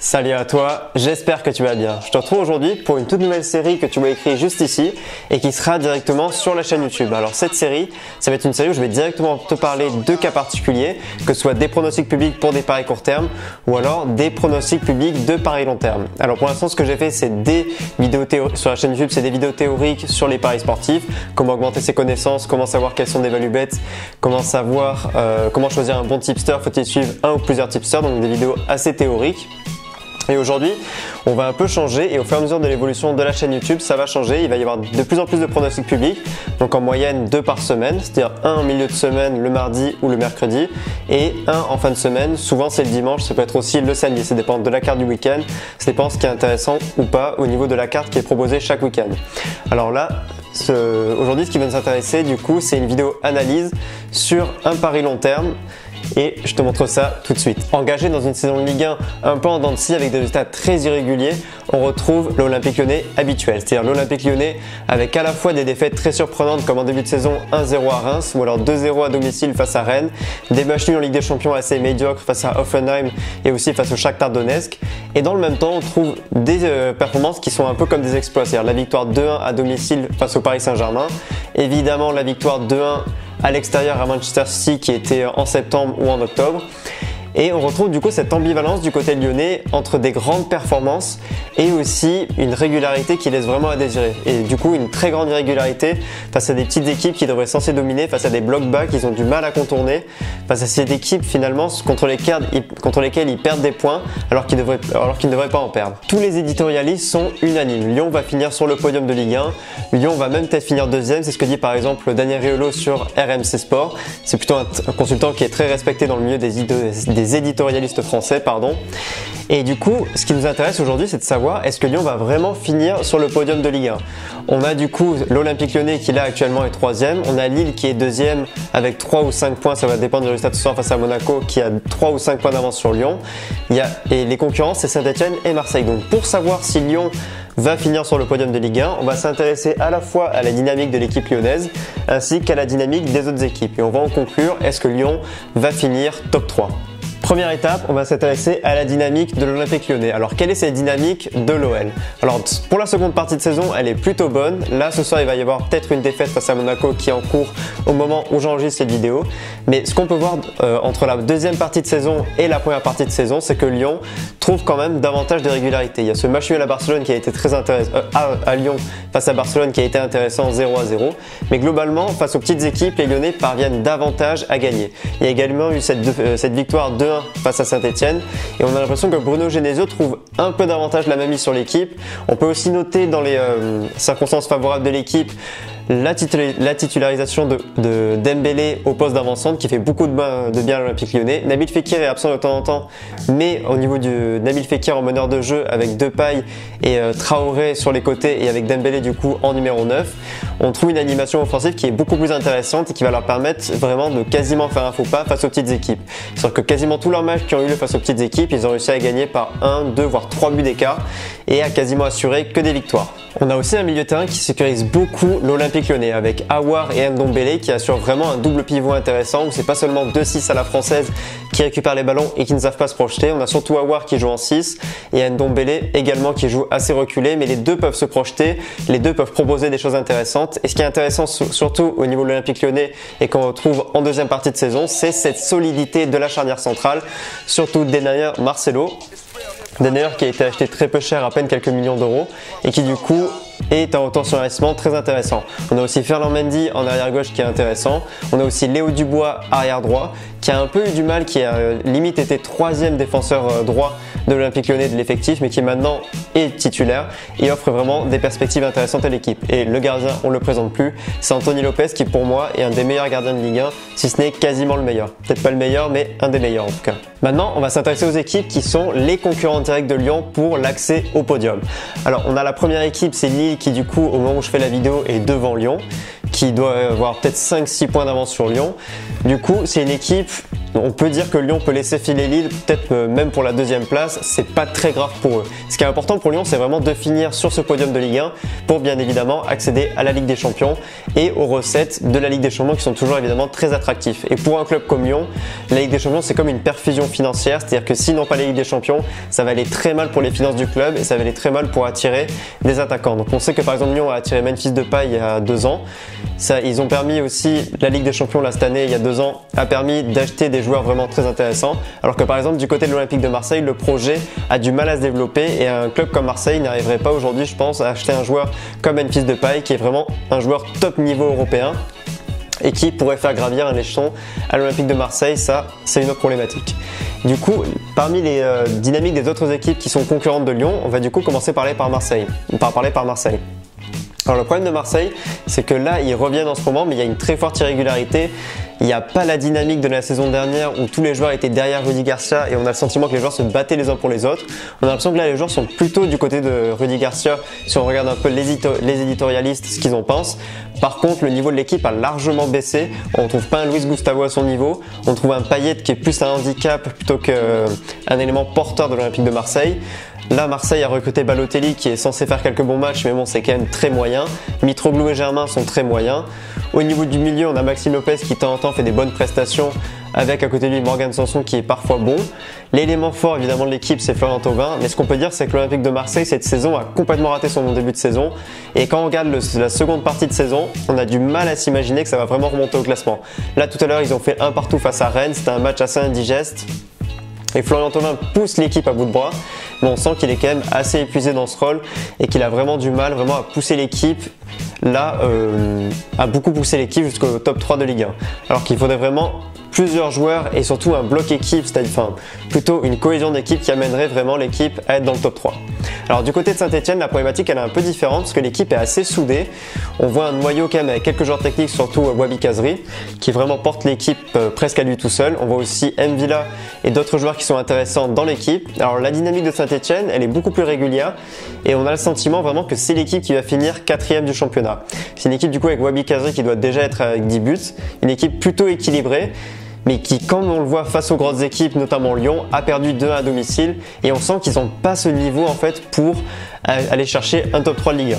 Salut à toi, j'espère que tu vas bien. Je te retrouve aujourd'hui pour une toute nouvelle série que tu vois écrire juste ici et qui sera directement sur la chaîne YouTube. Alors cette série, ça va être une série où je vais directement te parler de cas particuliers, que ce soit des pronostics publics pour des paris court terme ou alors des pronostics publics de paris long terme. Alors pour l'instant, ce que j'ai fait, c'est des vidéos sur la chaîne YouTube, c'est des vidéos théoriques sur les paris sportifs, comment augmenter ses connaissances, comment savoir quels sont des value bets, comment savoir comment choisir un bon tipster, faut-il suivre un ou plusieurs tipsters, donc des vidéos assez théoriques. Et aujourd'hui, on va un peu changer et au fur et à mesure de l'évolution de la chaîne YouTube, ça va changer. Il va y avoir de plus en plus de pronostics publics, donc en moyenne 2 par semaine, c'est-à-dire un en milieu de semaine le mardi ou le mercredi et un en fin de semaine. Souvent c'est le dimanche, ça peut être aussi le samedi, ça dépend de la carte du week-end, ça dépend ce qui est intéressant ou pas au niveau de la carte qui est proposée chaque week-end. Alors là, aujourd'hui ce qui va nous intéresser du coup, c'est une vidéo analyse sur un pari long terme. Et je te montre ça tout de suite. Engagé dans une saison de Ligue 1 un peu en dents de scie avec des résultats très irréguliers, on retrouve l'Olympique Lyonnais habituel. C'est-à-dire l'Olympique Lyonnais avec à la fois des défaites très surprenantes comme en début de saison 1-0 à Reims ou alors 2-0 à domicile face à Rennes, des matchs nuls en Ligue des Champions assez médiocres face à Hoffenheim et aussi face au Shakhtar Donetsk. Et dans le même temps, on trouve des performances qui sont un peu comme des exploits. C'est-à-dire la victoire 2-1 à domicile face au Paris Saint-Germain, évidemment la victoire 2-1 à l'extérieur à Manchester City qui était en septembre ou en octobre. Et on retrouve du coup cette ambivalence du côté lyonnais entre des grandes performances et aussi une régularité qui laisse vraiment à désirer. Et du coup une très grande irrégularité face à des petites équipes qui devraient censées dominer, face à des blocs bas qu'ils ont du mal à contourner, face à cette équipe finalement contre lesquelles ils perdent des points alors qu'ils ne devraient pas en perdre. Tous les éditorialistes sont unanimes. Lyon va finir sur le podium de Ligue 1. Lyon va même peut-être finir deuxième. C'est ce que dit par exemple Daniel Riolo sur RMC Sport. C'est plutôt un consultant qui est très respecté dans le milieu des éditorialistes français, pardon. Et du coup, ce qui nous intéresse aujourd'hui, c'est de savoir est-ce que Lyon va vraiment finir sur le podium de Ligue 1. On a du coup l'Olympique Lyonnais qui là actuellement est 3e, on a Lille qui est 2e avec 3 ou 5 points, ça va dépendre du résultat de ce soir face à Monaco qui a 3 ou 5 points d'avance sur Lyon. Et les concurrents c'est Saint-Etienne et Marseille. Donc pour savoir si Lyon va finir sur le podium de Ligue 1, on va s'intéresser à la fois à la dynamique de l'équipe lyonnaise ainsi qu'à la dynamique des autres équipes. Et on va en conclure, est-ce que Lyon va finir top 3 ? Première étape, on va s'intéresser à la dynamique de l'Olympique Lyonnais. Alors, quelle est cette dynamique de l'OL? Alors, pour la seconde partie de saison, elle est plutôt bonne. Là, ce soir, il va y avoir peut-être une défaite face à Monaco qui est en cours au moment où j'enregistre cette vidéo. Mais ce qu'on peut voir entre la deuxième partie de saison et la première partie de saison, c'est que Lyon trouve quand même davantage de régularité. Il y a ce match nul à Barcelone qui a été très intéressant, à Lyon face à Barcelone qui a été intéressant 0-0. Mais globalement, face aux petites équipes, les Lyonnais parviennent davantage à gagner. Il y a également eu cette victoire 2-1 face à Saint-Etienne et on a l'impression que Bruno Genesio trouve un peu davantage la mainmise sur l'équipe. On peut aussi noter dans les circonstances favorables de l'équipe la titularisation de Dembélé au poste d'avant-centre qui fait beaucoup de bien à l'Olympique Lyonnais. Nabil Fekir est absent de temps en temps, mais au niveau de Nabil Fekir en meneur de jeu avec Depay et Traoré sur les côtés et avec Dembélé du coup en numéro 9, on trouve une animation offensive qui est beaucoup plus intéressante et qui va leur permettre vraiment de quasiment faire un faux pas face aux petites équipes. C'est-à-dire que quasiment tous leurs matchs qui ont eu lieu face aux petites équipes, ils ont réussi à gagner par 1, 2 voire 3 buts d'écart et à quasiment assurer que des victoires. On a aussi un milieu de terrain qui sécurise beaucoup l'Olympique Lyonnais avec Aouar et Ndombele qui assurent vraiment un double pivot intéressant où c'est pas seulement 2-6 à la française qui récupèrent les ballons et qui ne savent pas se projeter. On a surtout Aouar qui joue en 6 et Ndombele également qui joue assez reculé, mais les deux peuvent se projeter, les deux peuvent proposer des choses intéressantes. Et ce qui est intéressant surtout au niveau de l'Olympique Lyonnais et qu'on retrouve en deuxième partie de saison, c'est cette solidité de la charnière centrale, surtout Denayer Marcelo. Denayer qui a été acheté très peu cher, à peine quelques millions d'euros, et qui du coup est un retour sur investissement très intéressant. On a aussi Ferland Mendy en arrière gauche qui est intéressant. On a aussi Léo Dubois arrière droit qui a un peu eu du mal, qui a limite été 3e défenseur droit de l'Olympique Lyonnais de l'effectif, mais qui maintenant est titulaire et offre vraiment des perspectives intéressantes à l'équipe. Et le gardien, on le présente plus, c'est Anthony Lopez qui pour moi est un des meilleurs gardiens de Ligue 1, si ce n'est quasiment le meilleur. Peut-être pas le meilleur, mais un des meilleurs en tout cas. Maintenant, on va s'intéresser aux équipes qui sont les concurrents directs de Lyon pour l'accès au podium. Alors, on a la première équipe, c'est Lille qui du coup, au moment où je fais la vidéo, est devant Lyon, qui doit avoir peut-être 5-6 points d'avance sur Lyon. Du coup, c'est une équipe on peut dire que Lyon peut laisser filer Lille, peut-être même pour la deuxième place, c'est pas très grave pour eux. Ce qui est important pour Lyon, c'est vraiment de finir sur ce podium de Ligue 1 pour bien évidemment accéder à la Ligue des Champions et aux recettes de la Ligue des Champions qui sont toujours évidemment très attractifs. Et pour un club comme Lyon, la Ligue des Champions c'est comme une perfusion financière, c'est-à-dire que s'ils n'ont pas la Ligue des Champions, ça va aller très mal pour les finances du club et ça va aller très mal pour attirer des attaquants. Donc on sait que par exemple Lyon a attiré Memphis Depay il y a 2 ans. Ils ont permis aussi, la Ligue des Champions là cette année, il y a 2 ans, a permis d'acheter des joueurs vraiment très intéressants. Alors que par exemple du côté de l'Olympique de Marseille, le projet a du mal à se développer et un club comme Marseille n'arriverait pas aujourd'hui, je pense, à acheter un joueur comme Memphis Depay qui est vraiment un joueur top niveau européen et qui pourrait faire gravir un échelon à l'Olympique de Marseille. Ça, c'est une autre problématique. Du coup, parmi les dynamiques des autres équipes qui sont concurrentes de Lyon, on va du coup commencer par parler par Marseille. Alors le problème de Marseille, c'est que là, ils reviennent en ce moment, mais il y a une très forte irrégularité. Il n'y a pas la dynamique de la saison dernière où tous les joueurs étaient derrière Rudy Garcia et on a le sentiment que les joueurs se battaient les uns pour les autres. On a l'impression que là, les joueurs sont plutôt du côté de Rudy Garcia si on regarde un peu les éditorialistes, ce qu'ils en pensent. Par contre, le niveau de l'équipe a largement baissé. On ne trouve pas un Luis Gustavo à son niveau. On trouve un Payet qui est plus un handicap plutôt qu'un élément porteur de l'Olympique de Marseille. Là, Marseille a recruté Balotelli qui est censé faire quelques bons matchs, mais bon, c'est quand même très moyen. Mitroglou et Germain sont très moyens. Au niveau du milieu, on a Maxime Lopez qui de temps en temps fait des bonnes prestations avec à côté de lui Morgan Sanson qui est parfois bon. L'élément fort évidemment de l'équipe c'est Florian Thauvin, mais ce qu'on peut dire c'est que l'Olympique de Marseille cette saison a complètement raté son début de saison et quand on regarde la seconde partie de saison, on a du mal à s'imaginer que ça va vraiment remonter au classement. Là tout à l'heure ils ont fait un partout face à Rennes, c'était un match assez indigeste. Et Florian Thauvin pousse l'équipe à bout de bras, mais on sent qu'il est quand même assez épuisé dans ce rôle et qu'il a vraiment du mal à pousser l'équipe, à beaucoup pousser l'équipe jusqu'au top 3 de Ligue 1. Alors qu'il faudrait vraiment plusieurs joueurs et surtout un bloc équipe, c'est-à-dire plutôt une cohésion d'équipe qui amènerait vraiment l'équipe à être dans le top 3. Alors du côté de Saint-Etienne, la problématique elle est un peu différente parce que l'équipe est assez soudée. On voit un noyau quand même avec quelques joueurs techniques, surtout Wabi Kazri, qui vraiment porte l'équipe presque à lui tout seul. On voit aussi Mvila et d'autres joueurs qui sont intéressants dans l'équipe. Alors la dynamique de Saint-Etienne, elle est beaucoup plus régulière et on a le sentiment vraiment que c'est l'équipe qui va finir 4e du championnat. C'est une équipe du coup avec Wabi Kazri qui doit déjà être avec 10 buts, une équipe plutôt équilibrée, mais qui, comme on le voit face aux grosses équipes, notamment Lyon, a perdu 2 à domicile et on sent qu'ils n'ont pas ce niveau en fait pour aller chercher un top 3 de Ligue 1.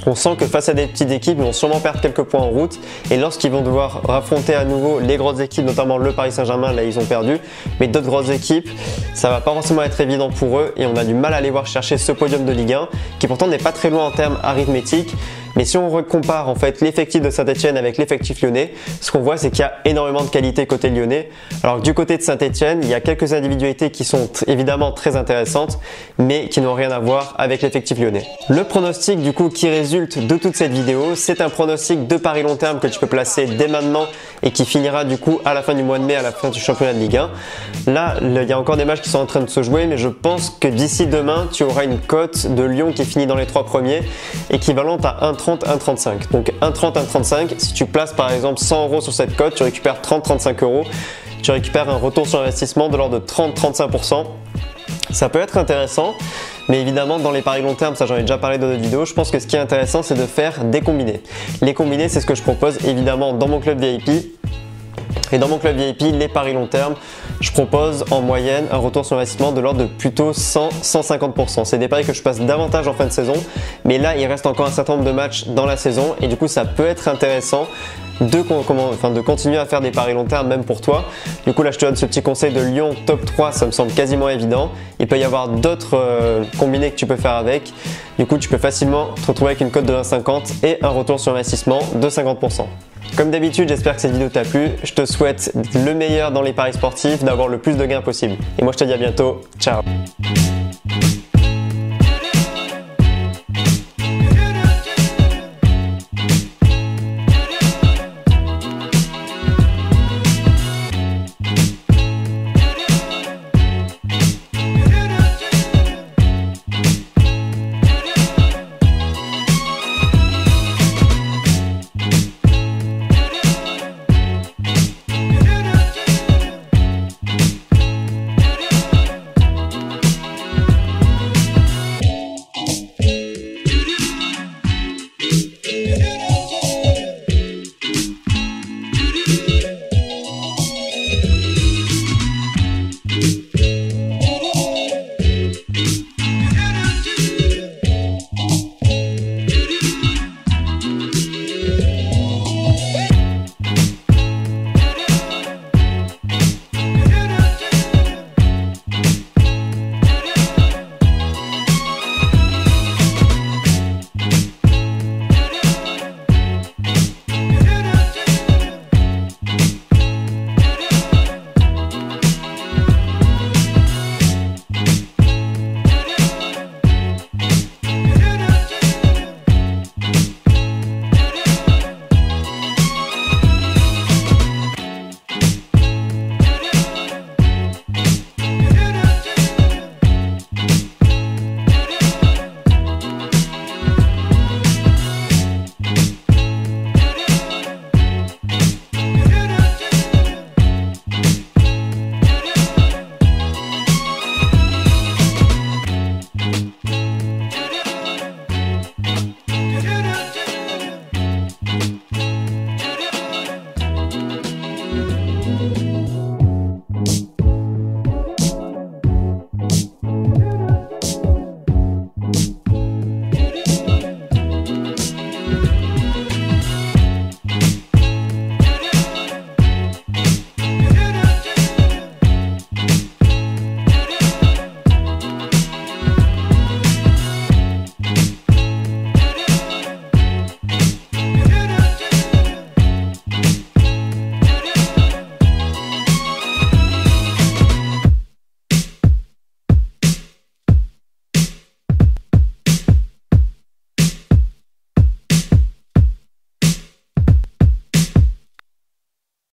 On sent que face à des petites équipes, ils vont sûrement perdre quelques points en route et lorsqu'ils vont devoir affronter à nouveau les grosses équipes, notamment le Paris Saint-Germain, là ils ont perdu, mais d'autres grosses équipes, ça va pas forcément être évident pour eux et on a du mal à aller voir chercher ce podium de Ligue 1 qui pourtant n'est pas très loin en termes arithmétiques. Mais si on compare en fait l'effectif de Saint-Etienne avec l'effectif lyonnais, ce qu'on voit c'est qu'il y a énormément de qualité côté lyonnais. Alors que du côté de Saint-Etienne, il y a quelques individualités qui sont évidemment très intéressantes, mais qui n'ont rien à voir avec l'effectif lyonnais. Le pronostic du coup qui résulte de toute cette vidéo, c'est un pronostic de pari long terme que tu peux placer dès maintenant et qui finira du coup à la fin du mois de mai, à la fin du championnat de Ligue 1. Là, il y a encore des matchs qui sont en train de se jouer, mais je pense que d'ici demain, tu auras une cote de Lyon qui finit dans les 3 premiers, équivalente à 1,30, 1,35. Donc 1,30, 1,35. Si tu places par exemple 100 € sur cette cote, tu récupères 30-35 €. Tu récupères un retour sur investissement de l'ordre de 30-35%. Ça peut être intéressant, mais évidemment dans les paris long terme, ça j'en ai déjà parlé dans d'autres vidéos, je pense que ce qui est intéressant c'est de faire des combinés. Les combinés c'est ce que je propose évidemment dans mon club VIP. Et dans mon club VIP, les paris long terme, je propose en moyenne un retour sur investissement de l'ordre de plutôt 100-150%. C'est des paris que je passe davantage en fin de saison, mais là il reste encore un certain nombre de matchs dans la saison et du coup ça peut être intéressant de continuer à faire des paris long terme même pour toi. Du coup là je te donne ce petit conseil de Lyon top 3, ça me semble quasiment évident. Il peut y avoir d'autres combinés que tu peux faire avec. Du coup tu peux facilement te retrouver avec une cote de 1,50 et un retour sur investissement de 50%. Comme d'habitude, j'espère que cette vidéo t'a plu. Je te souhaite le meilleur dans les paris sportifs, d'avoir le plus de gains possible. Et moi je te dis à bientôt, ciao.